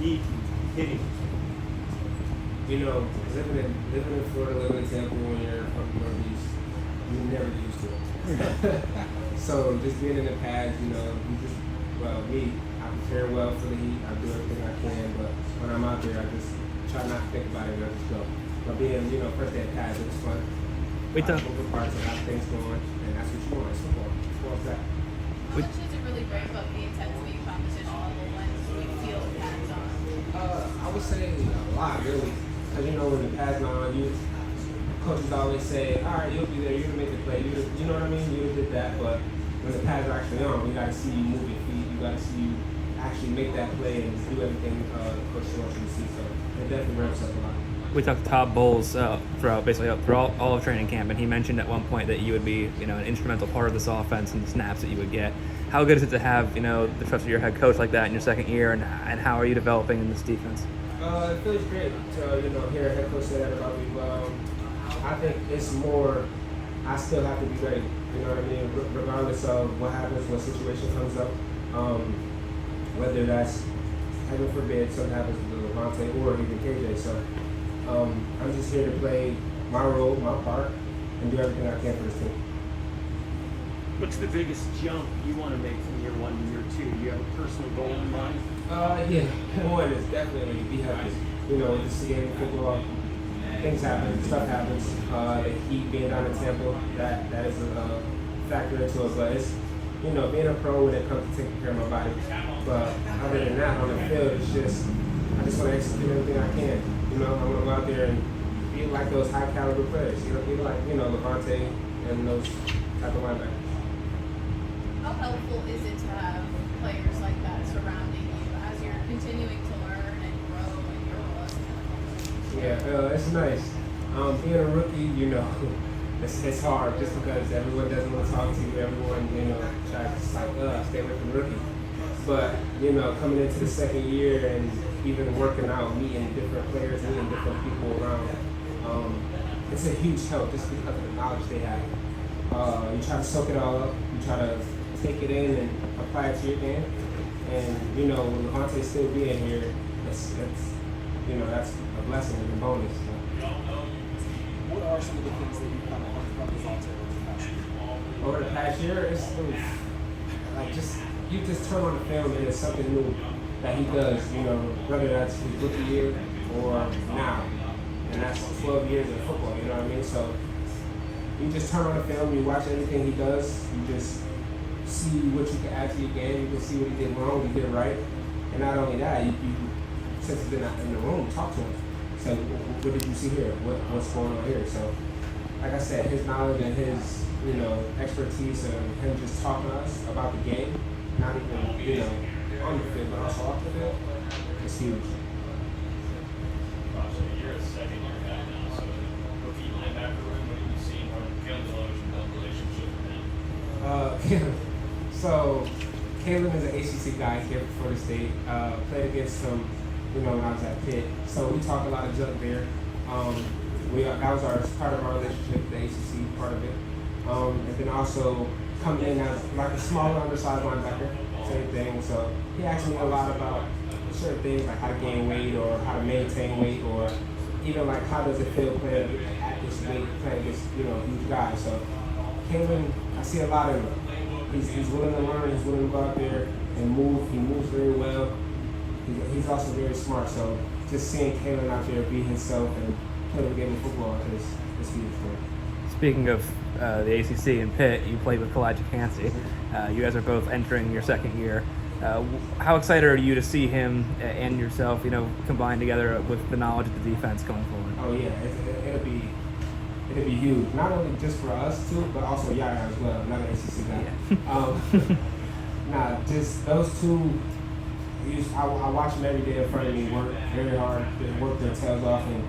deep hitting? You know, living in Florida, living in Tampa when you're from the Northeast, you never get used to it. So just being in the pads, you know, I prepare well for the heat. I do everything I can, but when I'm out there, I just try not to think about it and I just go. But being, you know, first day at pads, it's fun. Moving parts and how things going, and that's what you want. It's football. Football's that. How much does it really break up the intensity competition level when we feel pads on? I would say a lot, really. Because, you know, when the pads are on, coaches always say, all right, you'll be there, you're going to make the play. You know what I mean? You did that, but when the pads are actually on, we got to see you move your feet. You got to see you actually make that play and do everything coach wants you to see. So it definitely ramps up a lot. We talked to Todd Bowles throughout all of training camp, and he mentioned at one point that you would be, you know, an instrumental part of this offense and the snaps that you would get. How good is it to have, you know, the trust of your head coach like that in your second year, and how are you developing in this defense? It feels great to, you know, hear a head coach say that about me. I think it's more, I still have to be ready, you know what I mean, regardless of what happens, what situation comes up, whether that's, heaven forbid, something happens to Levante or even KJ. So I'm just here to play my role, my part, and do everything I can for this team. What's the biggest jump you want to make from year one to year two? Do you have a personal goal in mind? Yeah, one is definitely be healthy. You know, this is a game of football. Things happen, stuff happens. The heat being down in Tampa, that is a factor into it. But it's, you know, being a pro when it comes to taking care of my body. But other than that, on the field, it's just, I just want to execute everything I can. You know, I want to go out there and be like those high caliber players. You know, be like, you know, Levante and those type of linebackers. How helpful is it to have players like that surrounding you as you're continuing to learn and grow in your role? Yeah, it's nice. Being a rookie, you know, it's hard just because everyone doesn't want to talk to you. Everyone, you know, tries to stay away from the rookie. But, you know, coming into the second year and even working out, meeting different players, meeting different people around, it's a huge help just because of the knowledge they have. You try to soak it all up. You try to take it in and apply it to your game. And, you know, with Levante's still being here, it's you know, that's a blessing and a bonus. So. What are some of the things that you kind of learned from Levante over the past year? Over the past year, it's like you just turn on the film and it's something new that he does, you know, whether that's his rookie year or now. And that's 12 years of football, you know what I mean? So you just turn on the film, you watch everything he does, you just see what you can add to your game, you can see what he did wrong, what he did right. And not only that, you since he's been in the room, talk to him. So what did you see here? What's going on here? So like I said, his knowledge and his, you know, expertise and him just talking to us about the game, not even, you know, on the field, but also off the field, it's huge. You're a second year guy now, so rookie linebacker room, what have you seen from Kalen DeLoach and build relationship with him? So Kalen is an ACC guy here at Florida State. Played against him, you know, when I was at Pitt. So we talk a lot of junk there. That was part of our relationship, the ACC part of it. And then also coming in as like a smaller undersized linebacker, same thing. So he asked me a lot about certain things like how to gain weight or how to maintain weight or even like how does it feel playing at this weight, playing against, you know, huge guys. So Kalen, I see a lot of him. He's willing to learn, he's willing to go out there and move. He moves very well. He's also very smart. So just seeing Kalen out there be himself and play the game of football is huge for him. Speaking of the ACC and Pitt, you played with Kalijah Cansey. You guys are both entering your second year. How excited are you to see him and yourself, you know, combine together with the knowledge of the defense going forward? Oh yeah, it'll be huge. Not only just for us too, but also Yaya as well, another ACC guy. Yeah. Just those two. I watch them every day in front of me work very hard, they work their tails off, and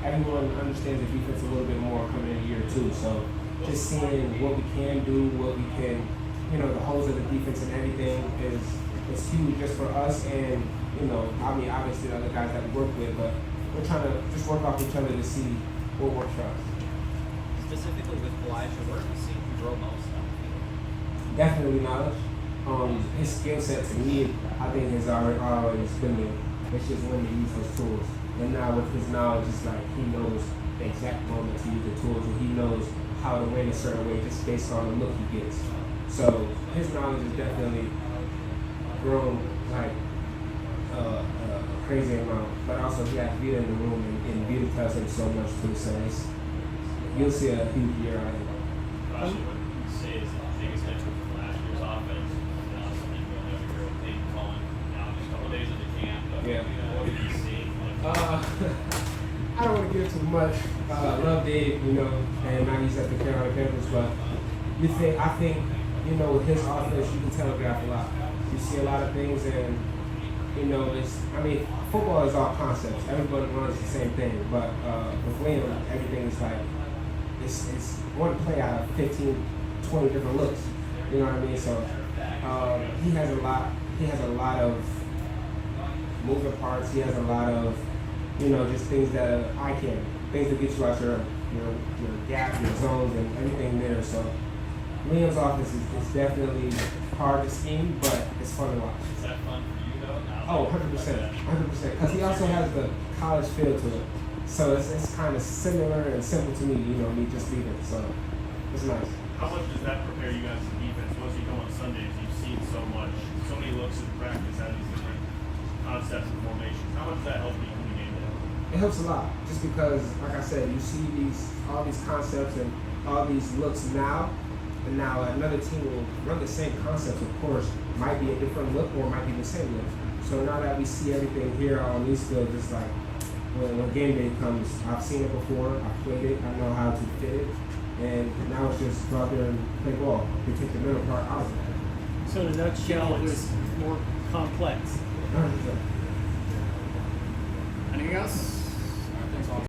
everyone understands the defense a little bit more coming in year two. So just seeing what we can do, what we can, you know, the holes of the defense and everything is huge just for us and, you know, I mean, obviously the other guys that we work with, but we're trying to just work off each other to see what works for us. Specifically with Kalijah, where have you seen him grow most? Definitely knowledge. His skill set to me, I think has always been there. It's just when to use those tools. And now with his knowledge, it's like he knows the exact moment to use the tools, and he knows how to win a certain way just based on the look he gets. So his knowledge is definitely grown like a crazy amount. But also he has Vita in the room, and Vita tells him so much too. So you'll see a huge year out of him. Josh, what would you say is the biggest difference from last year's offense? Something going over here with Peyton Cullen. Now, just a couple days into camp, but Yeah. what did you see? I don't want to give too much. Love Dave, and now he's at the Carolina Panthers, but I think, with his offense, you can telegraph a lot. You see a lot of things, and, football is all concepts. Everybody runs the same thing, but with Liam, everything is like, it's one play out of 15, 20 different looks. You know what I mean? So he has a lot of moving parts. He has a lot of, just things that things that get you out your gap, your zones, and everything there. So Liam's offense is definitely hard to scheme, but it's fun to watch. Is that fun for you, though? Now, Oh, 100%. Because he also has the college feel to it. So it's kind of similar and simple to me, me just leaving. So it's nice. How much does that prepare you guys for defense? Once you come on Sundays, you've seen so many looks in practice, how these different concepts and formations. How much does that help you in the game day? It helps a lot, just because, like I said, you see all these concepts and all these looks now, and now another team will run the same concepts, of course, might be a different look or might be the same look. So now that we see everything here on these fields, it's like, when game day comes, I've seen it before, I've played it, I know how to fit it, and now it's just go out there and play ball. We take the middle part out of it. So in a nutshell, it was more complex. 100%. Anything else?